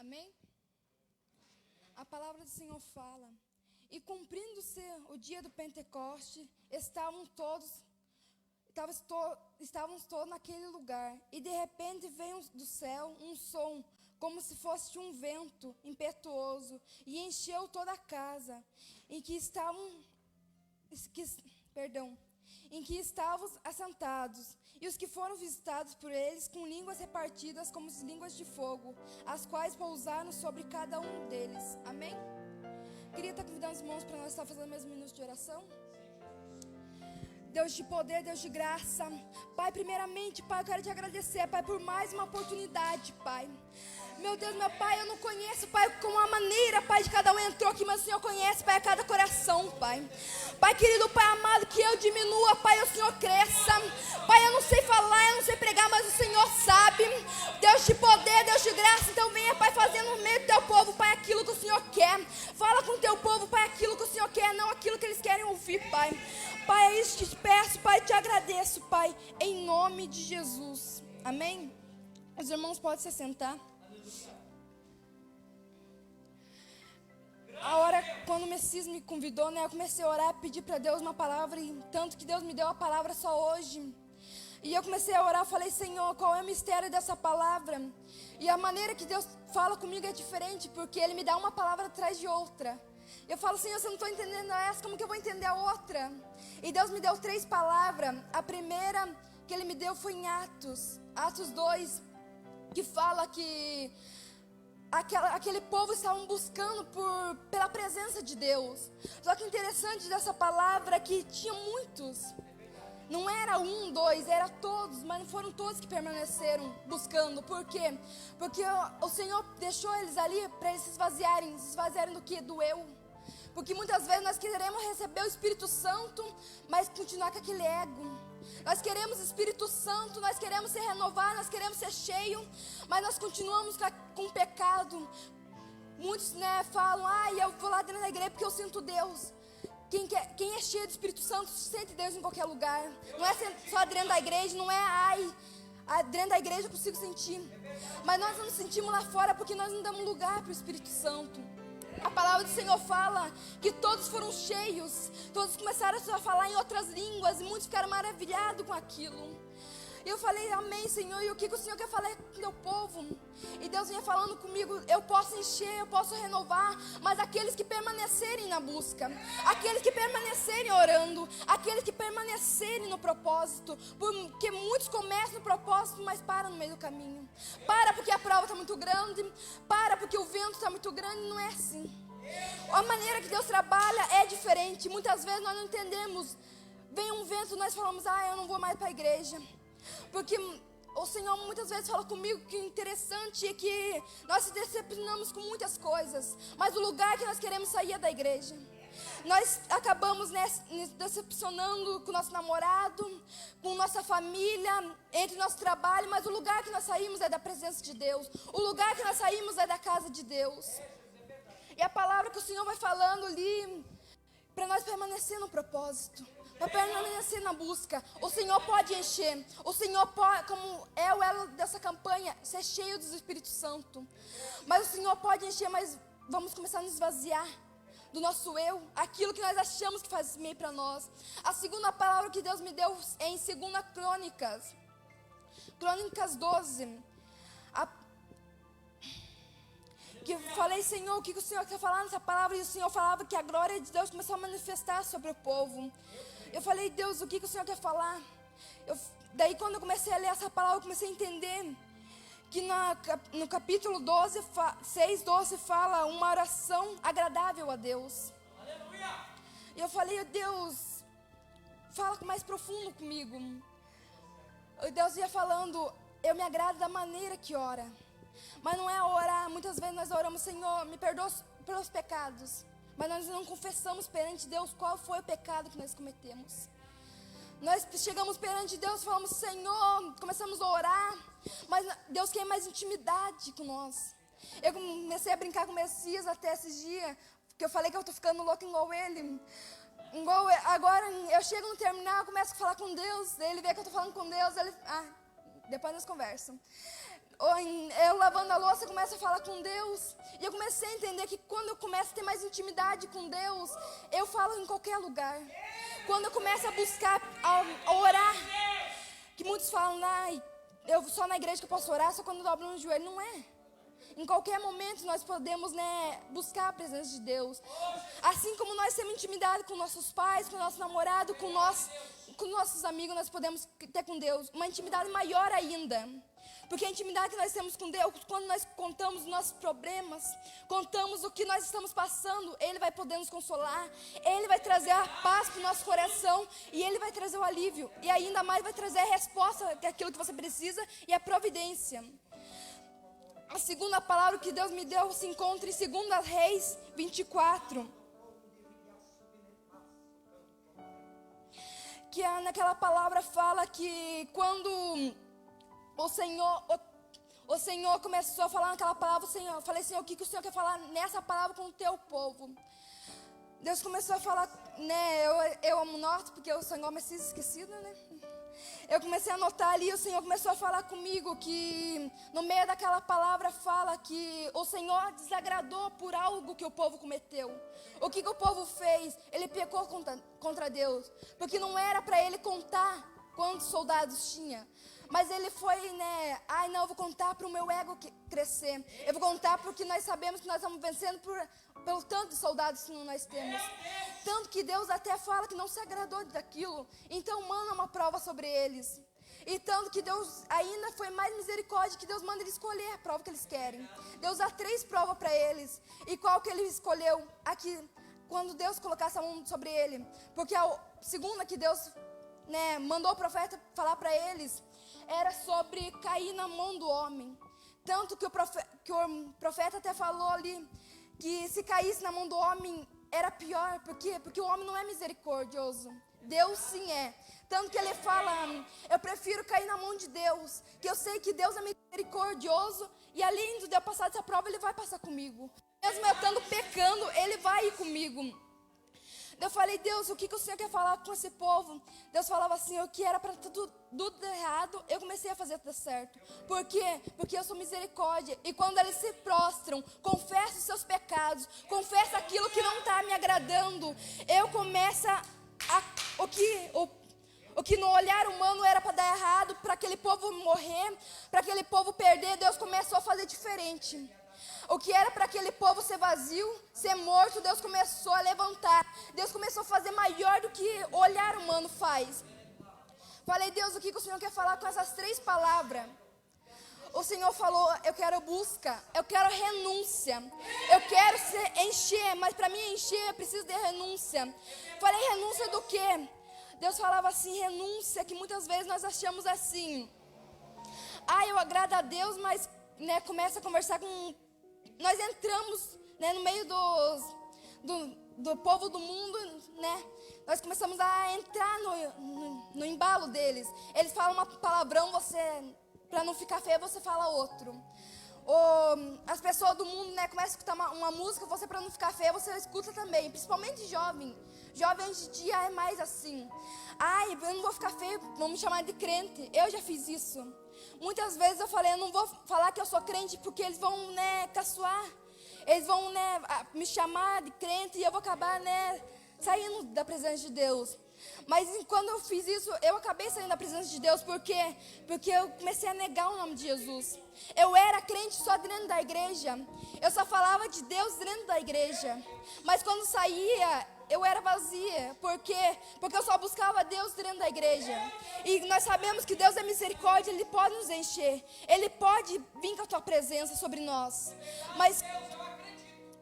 Amém? A palavra do Senhor fala: e cumprindo-se o dia do Pentecoste, estávamos todos naquele lugar, e de repente veio do céu um som, como se fosse um vento impetuoso, e encheu toda a casa em que estávamos assentados. E os que foram visitados por eles, com línguas repartidas como línguas de fogo, as quais pousaram sobre cada um deles. Amém? Queria estar convidando os irmãos para nós estar fazendo mais um minuto de oração. Deus de poder, Deus de graça, Pai, primeiramente, Pai, eu quero te agradecer, Pai, por mais uma oportunidade, Pai. Meu Deus, meu Pai, eu não conheço, Pai, como a maneira, Pai, de cada um entrou aqui, mas o Senhor conhece, Pai, a cada coração, Pai. Pai querido, Pai amado, que eu diminua, Pai, o Senhor cresça. Pai, eu não sei falar, eu não sei pregar, mas o Senhor sabe. Deus de poder, Deus de graça, então venha, Pai, fazendo no meio do teu povo, Pai, aquilo que o Senhor quer. Fala com o teu povo, Pai, aquilo que o Senhor quer, não aquilo que eles querem ouvir, Pai. Pai, é isso que te peço, Pai, te agradeço, Pai, em nome de Jesus. Amém? Os irmãos podem se sentar. A hora, quando o Messias me convidou, né, eu comecei a orar, pedir para Deus uma palavra, e tanto que Deus me deu a palavra só hoje. E eu comecei a orar, falei: Senhor, qual é o mistério dessa palavra? E a maneira que Deus fala comigo é diferente, porque Ele me dá uma palavra atrás de outra. Eu falo: Senhor, se eu não estou entendendo essa, como que eu vou entender a outra? E Deus me deu 3 palavras. A primeira que Ele me deu foi em Atos 2, que fala que aquele povo estavam buscando pela presença de Deus. Só que interessante dessa palavra é que tinha muitos. Não era 1, 2, era todos, mas não foram todos que permaneceram buscando. Por quê? Porque o Senhor deixou eles ali para eles se esvaziarem. Se esvaziarem do quê? Do eu. Porque muitas vezes nós queremos receber o Espírito Santo, mas continuar com aquele ego. Nós queremos Espírito Santo, nós queremos ser renovados, nós queremos ser cheios, mas nós continuamos com pecado. Muitos, né, falam: eu vou lá dentro da igreja porque eu sinto Deus. Quem é cheio do Espírito Santo sente Deus em qualquer lugar. Não é só dentro da igreja, não é dentro da igreja eu consigo sentir. Mas nós não sentimos lá fora porque nós não damos lugar para o Espírito Santo. A palavra do Senhor fala que todos foram cheios, todos começaram a falar em outras línguas e muitos ficaram maravilhados com aquilo. E eu falei: amém, Senhor, e o que o Senhor quer falar com o teu povo? E Deus vinha falando comigo: eu posso encher, eu posso renovar, mas aqueles que permanecerem na busca, aqueles que permanecerem orando, aqueles que permanecerem no propósito, porque muitos começam no propósito, mas param no meio do caminho. Para porque a prova está muito grande, para porque o vento está muito grande. Não é assim. A maneira que Deus trabalha é diferente. Muitas vezes nós não entendemos. Vem um vento, nós falamos: eu não vou mais para a igreja. Porque o Senhor muitas vezes fala comigo que o interessante é que nós se decepcionamos com muitas coisas, mas o lugar que nós queremos sair é da igreja. Nós acabamos decepcionando com o nosso namorado, com nossa família, entre nosso trabalho, mas o lugar que nós saímos é da presença de Deus. O lugar que nós saímos é da casa de Deus. E a palavra que o Senhor vai falando ali, para nós permanecer no propósito, para permanecer na busca. O Senhor pode encher. O Senhor pode, como é o elo dessa campanha, ser cheio do Espírito Santo. Mas o Senhor pode encher, mas vamos começar a nos esvaziar do nosso eu, aquilo que nós achamos que faz bem para nós. A segunda palavra que Deus me deu é em 2 Crônicas 12. Que eu falei: Senhor, o que o Senhor quer falar nessa palavra? E o Senhor falava que a glória de Deus começou a manifestar sobre o povo. Eu falei: Deus, o que o Senhor quer falar? Daí quando eu comecei a ler essa palavra, eu comecei a entender que no capítulo 6:12 fala uma oração agradável a Deus. Aleluia! E eu falei: Deus, fala mais profundo comigo. E Deus ia falando: eu me agrado da maneira que ora. Mas não é orar, muitas vezes nós oramos: Senhor, me perdoa pelos pecados. Mas nós não confessamos perante Deus qual foi o pecado que nós cometemos. Nós chegamos perante Deus e falamos: Senhor, começamos a orar, mas Deus quer mais intimidade com nós. Eu comecei a brincar com o Messias até esses dias, porque eu falei que eu estou ficando louca igual ele. Agora eu chego no terminal, começo a falar com Deus, ele vê que eu estou falando com Deus, depois nós conversamos. Eu lavando a louça, eu começo a falar com Deus. E eu comecei a entender que quando eu começo a ter mais intimidade com Deus, eu falo em qualquer lugar. Quando eu começo a buscar, a orar, que muitos falam, eu só na igreja que eu posso orar, só quando eu dobro no joelho. Não é. Em qualquer momento nós podemos, buscar a presença de Deus. Assim como nós temos intimidade com nossos pais, com o nosso namorado, com nossos amigos, nós podemos ter com Deus uma intimidade maior ainda. Porque a intimidade que nós temos com Deus, quando nós contamos os nossos problemas, contamos o que nós estamos passando, Ele vai poder nos consolar, Ele vai trazer a paz para o nosso coração e Ele vai trazer o alívio. E ainda mais vai trazer a resposta daquilo que você precisa e a providência. A segunda palavra que Deus me deu se encontra em 2 Reis 24. Que naquela palavra fala que quando o Senhor começou a falar naquela palavra, eu falei, Senhor, o que o Senhor quer falar nessa palavra com o teu povo? Deus começou a falar, eu amo o norte, porque o Senhor me fez esquecido, Eu comecei a anotar ali, o Senhor começou a falar comigo que no meio daquela palavra fala que o Senhor desagradou por algo que o povo cometeu. O que o povo fez? Ele pecou contra Deus, porque não era para ele contar quantos soldados tinha. Mas ele foi, não, eu vou contar para o meu ego crescer. Eu vou contar porque nós sabemos que nós estamos vencendo pelo tanto de soldados que nós temos. Tanto que Deus até fala que não se agradou daquilo. Então manda uma prova sobre eles. E tanto que Deus ainda foi mais misericórdia, que Deus manda eles escolher a prova que eles querem. Deus dá 3 provas para eles. E qual que ele escolheu? Aqui, quando Deus colocasse a mão sobre ele. Porque a segunda que Deus mandou o profeta falar para eles era sobre cair na mão do homem. Tanto que o profeta até falou ali que se caísse na mão do homem era pior. Por quê? Porque o homem não é misericordioso. Deus sim é. Tanto que ele fala, eu prefiro cair na mão de Deus, que eu sei que Deus é misericordioso e além de eu passar dessa prova, Ele vai passar comigo. Mesmo eu estando pecando, Ele vai ir comigo. Eu falei, Deus, o que o Senhor quer falar com esse povo? Deus falava assim, o que era para tudo errado, eu comecei a fazer tudo certo. Por quê? Porque eu sou misericórdia. E quando eles se prostram, confessam os seus pecados, confessam aquilo que não está me agradando, eu começo o que no olhar humano era para dar errado, para aquele povo morrer, para aquele povo perder, Deus começou a fazer diferente. O que era para aquele povo ser vazio, ser morto, Deus começou a levantar. Deus começou a fazer maior do que o olhar humano faz. Falei, Deus, o que o Senhor quer falar com essas 3 palavras? O Senhor falou, eu quero busca, eu quero renúncia. Eu quero encher, mas para mim encher eu preciso de renúncia. Falei, renúncia do quê? Deus falava assim, renúncia, que muitas vezes nós achamos assim. Eu agrado a Deus, mas começa a conversar com... Nós entramos no meio do povo do mundo, nós começamos a entrar no embalo deles. Eles falam uma palavrão, para não ficar feio, você fala outro. As pessoas do mundo começam a escutar uma música, você para não ficar feia, você escuta também. Principalmente jovem. Jovem hoje em dia é mais assim. Eu não vou ficar feio, vão me chamar de crente. Eu já fiz isso. Muitas vezes eu falei, eu não vou falar que eu sou crente, porque eles vão, caçoar. Eles vão, me chamar de crente e eu vou acabar, saindo da presença de Deus. Mas quando eu fiz isso, eu acabei saindo da presença de Deus. Por quê? Porque eu comecei a negar o nome de Jesus. Eu era crente só dentro da igreja. Eu só falava de Deus dentro da igreja. Mas quando saía, eu era vazia. Por quê? Porque eu só buscava Deus dentro da igreja. E nós sabemos que Deus é misericórdia, Ele pode nos encher. Ele pode vir com a tua presença sobre nós. Mas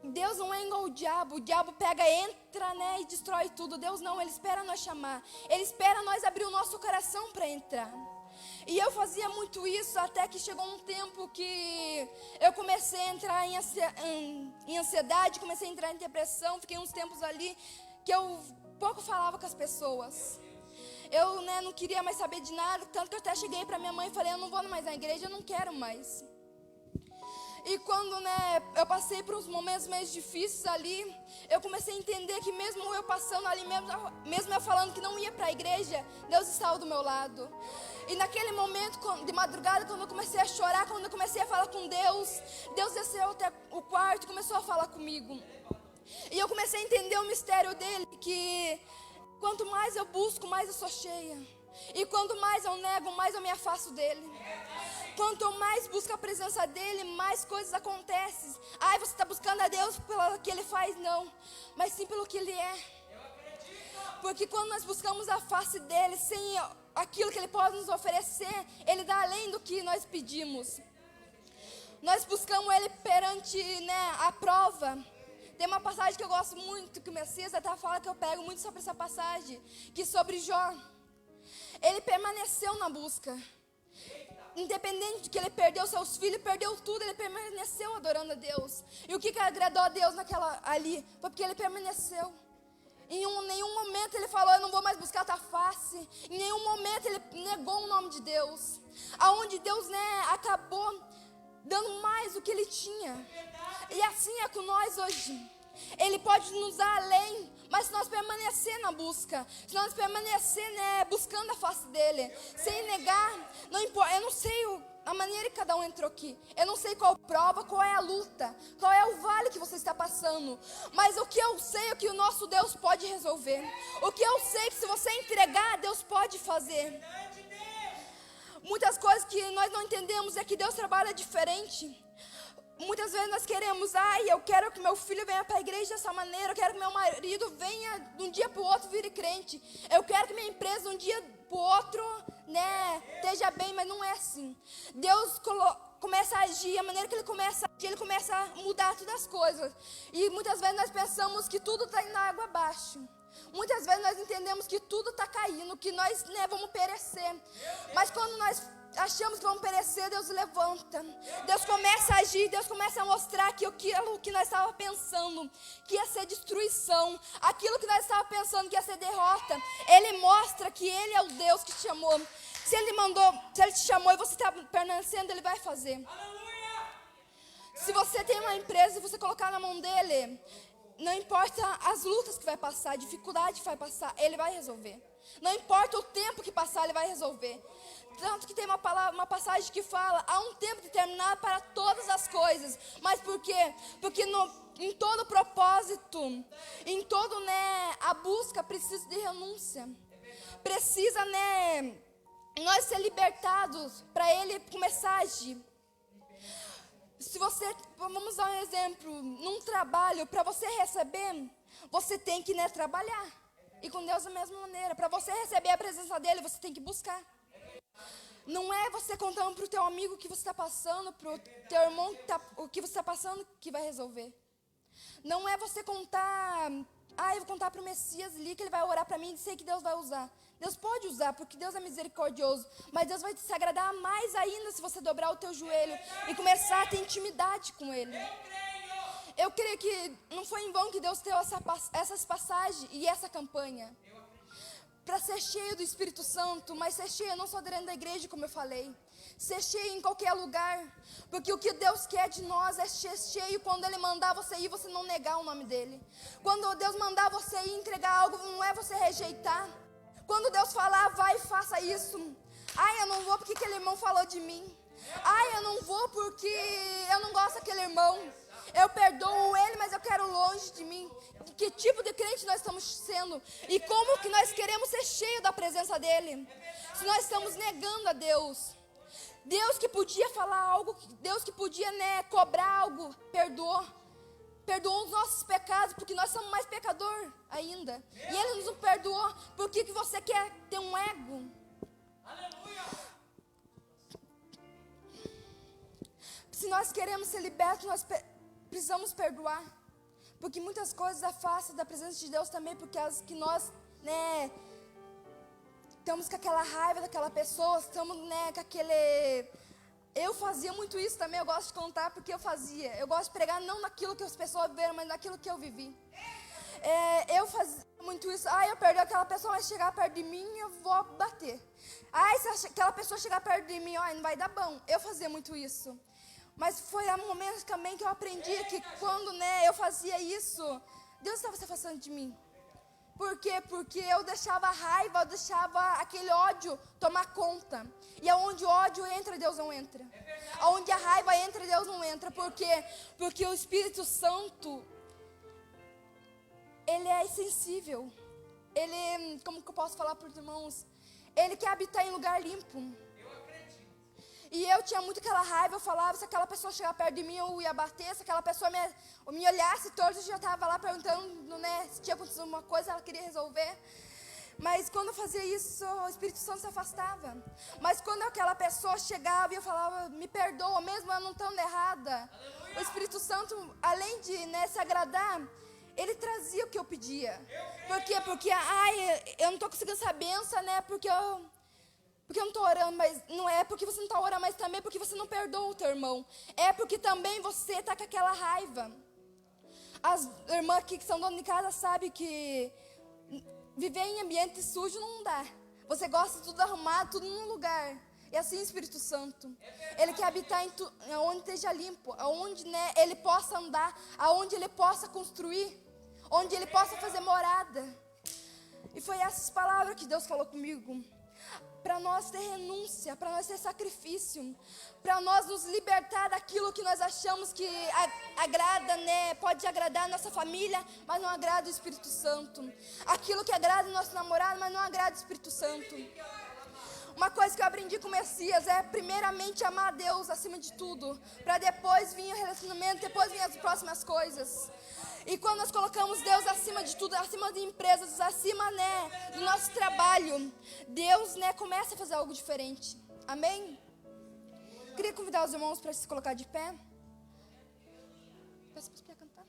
Deus não é igual o diabo pega, entra, e destrói tudo. Deus não, Ele espera nós chamar. Ele espera nós abrir o nosso coração para entrar. E eu fazia muito isso até que chegou um tempo que eu comecei a entrar em ansiedade, comecei a entrar em depressão. Fiquei uns tempos ali que eu pouco falava com as pessoas. Eu não queria mais saber de nada, tanto que eu até cheguei para minha mãe e falei, eu não vou mais na igreja, eu não quero mais. E quando eu passei por uns momentos meio difíceis ali, eu comecei a entender que mesmo eu passando ali, mesmo eu falando que não ia para a igreja, Deus estava do meu lado. E naquele momento, de madrugada, quando eu comecei a chorar, quando eu comecei a falar com Deus, Deus desceu até o quarto e começou a falar comigo. E eu comecei a entender o mistério dele, que quanto mais eu busco, mais eu sou cheia. E quanto mais eu nego, mais eu me afasto dele. Quanto mais busco a presença dele, mais coisas acontecem. Ai, você está buscando a Deus pelo que ele faz? Não, mas sim pelo que ele é. Porque quando nós buscamos a face dele, sem aquilo que ele pode nos oferecer, ele dá além do que nós pedimos. Nós buscamos ele perante, a prova. Tem uma passagem que eu gosto muito, que o Messias até fala, que eu pego muito sobre essa passagem, que sobre Jó. Ele permaneceu na busca. Independente de que ele perdeu seus filhos, perdeu tudo, ele permaneceu adorando a Deus. E o que agradou a Deus ali? Foi porque ele permaneceu. Em nenhum momento ele falou, eu não vou mais buscar a tua face. Em nenhum momento ele negou o nome de Deus. Aonde Deus, acabou dando mais do que ele tinha. E assim é com nós hoje. Ele pode nos dar além, mas se nós permanecer na busca, se nós permanecer, buscando a face dele, sem negar, não importa, eu não sei a maneira que cada um entrou aqui, eu não sei qual prova, qual é a luta, qual é o vale que você está passando, mas o que eu sei é que o nosso Deus pode resolver, o que eu sei é que se você entregar, Deus pode fazer. Muitas coisas que nós não entendemos é que Deus trabalha diferente. Muitas vezes nós queremos, eu quero que meu filho venha para a igreja dessa maneira, eu quero que meu marido venha de um dia para o outro vire crente, eu quero que minha empresa de um dia para o outro, esteja bem, mas não é assim. Deus começa a agir, a maneira que ele começa a agir, ele começa a mudar todas as coisas. E muitas vezes nós pensamos que tudo está indo água abaixo. Muitas vezes nós entendemos que tudo está caindo, que nós vamos perecer. Mas quando nós achamos que vamos perecer, Deus levanta. Deus começa a agir, Deus começa a mostrar que aquilo que nós estávamos pensando que ia ser destruição, aquilo que nós estávamos pensando que ia ser derrota, Ele mostra que Ele é o Deus que te chamou. Se Ele te chamou e você está permanecendo, Ele vai fazer. Se você tem uma empresa e você colocar na mão dEle, não importa as lutas que vai passar, a dificuldade que vai passar, Ele vai resolver. Não importa o tempo que passar, Ele vai resolver. Tanto que tem uma passagem que fala, há um tempo determinado para todas as coisas. Mas por quê? Porque em todo propósito, em todo, a busca precisa de renúncia. Precisa, nós ser libertados para Ele começar a agir. Se você, vamos dar um exemplo, num trabalho, para você receber, você tem que trabalhar. E com Deus da mesma maneira, para você receber a presença dEle, você tem que buscar. Não é você contando para o teu amigo o que você está passando, para o teu irmão o que você está passando que vai resolver. Não é você contar, eu vou contar para o Messias ali que ele vai orar para mim e sei que Deus vai usar. Deus pode usar, porque Deus é misericordioso, mas Deus vai se agradar mais ainda se você dobrar o teu joelho e começar a ter intimidade com Ele. Eu creio que não foi em vão que Deus deu essas passagens e essa campanha. Para ser cheio do Espírito Santo, mas ser cheio não só dentro da igreja, como eu falei. Ser cheio em qualquer lugar. Porque o que Deus quer de nós é ser cheio quando Ele mandar você ir, você não negar o nome dEle. Quando Deus mandar você ir entregar algo, não é você rejeitar. Quando Deus falar, vai e faça isso. Eu não vou porque aquele irmão falou de mim. Eu não vou porque eu não gosto daquele irmão. Eu perdoo ele, mas eu quero longe de mim. Que tipo de crente nós estamos sendo? E como que nós queremos ser cheios da presença dEle? Se nós estamos negando a Deus. Deus que podia falar algo, Deus que podia cobrar algo, perdoou. Perdoou os nossos pecados, porque nós somos mais pecador ainda. E Ele nos perdoou. Por que você quer ter um ego? Aleluia! Se nós queremos ser libertos, nós precisamos perdoar. Porque muitas coisas afastam da presença de Deus também, porque as que nós, estamos com aquela raiva daquela pessoa, estamos, com aquele... Eu fazia muito isso também, eu gosto de contar porque eu fazia. Eu gosto de pregar não naquilo que as pessoas viram, mas naquilo que eu vivi. Eu fazia muito isso. Eu perdi aquela pessoa, vai chegar perto de mim, eu vou bater. Se aquela pessoa chegar perto de mim, não vai dar bom. Eu fazia muito isso. Mas foi um momento também que eu aprendi que quando eu fazia isso, Deus estava se afastando de mim. Por quê? Porque eu deixava a raiva, eu deixava aquele ódio tomar conta. E aonde o ódio entra, Deus não entra. Aonde a raiva entra, Deus não entra. Por quê? Porque o Espírito Santo, ele é sensível. Ele, como que eu posso falar para os irmãos? Ele quer habitar em lugar limpo. E eu tinha muito aquela raiva, eu falava, se aquela pessoa chegar perto de mim, eu ia bater, se aquela pessoa me olhasse torto, eu já estava lá perguntando, né, se tinha acontecido alguma coisa, ela queria resolver. Mas quando eu fazia isso, o Espírito Santo se afastava. Mas quando aquela pessoa chegava e eu falava, me perdoa, mesmo eu não estando errada, o Espírito Santo, além de, né, se agradar, ele trazia o que eu pedia. Por quê? Porque, eu não estou conseguindo essa benção, né, porque eu não estou orando, mas não é porque você não está orando, mas também porque você não perdoa o teu irmão. É porque também você está com aquela raiva. As irmãs aqui que são donas de casa sabem que viver em ambiente sujo não dá. Você gosta de tudo arrumado, tudo num lugar. E assim o Espírito Santo. Ele quer habitar onde esteja limpo, onde, né, ele possa andar, aonde ele possa construir, onde ele possa fazer morada. E foi essas palavras que Deus falou comigo. Para nós ter renúncia, para nós ter sacrifício, para nós nos libertar daquilo que nós achamos que agrada, né? Pode agradar a nossa família, mas não agrada o Espírito Santo. Aquilo que agrada o nosso namorado, mas não agrada o Espírito Santo. Uma coisa que eu aprendi com o Messias é primeiramente amar a Deus acima de tudo, para depois vir o relacionamento, depois vir as próximas coisas. E quando nós colocamos Deus acima de tudo, acima de empresas, acima, né, do nosso trabalho, Deus, né, começa a fazer algo diferente. Amém? Queria convidar os irmãos para se colocar de pé. Peço para cantar.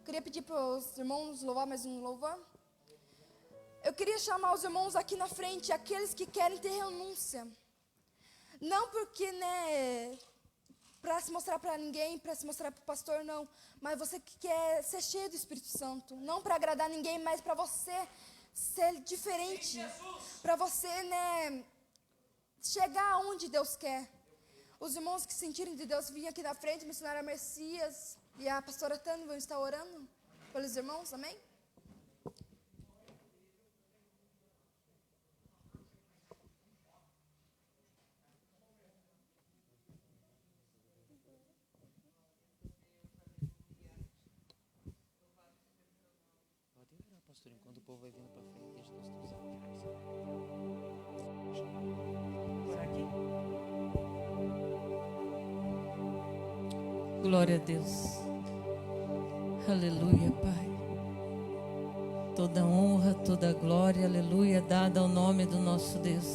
Queria pedir para os irmãos louvar mais um louvor. Eu queria chamar os irmãos aqui na frente, aqueles que querem ter renúncia. Não porque, né, para se mostrar para ninguém, para se mostrar para o pastor, não. Mas você que quer ser cheio do Espírito Santo. Não para agradar ninguém, mas para você ser diferente. Para você, né, chegar aonde Deus quer. Os irmãos que sentirem de Deus virem aqui na frente, missionária Messias e a pastora Tânia vão estar orando pelos irmãos, amém? Pastor, enquanto o povo vai vindo para frente, deixa nós todos por aqui. Glória a Deus. Aleluia, Pai. Toda honra, toda glória, aleluia, dada ao nome do nosso Deus.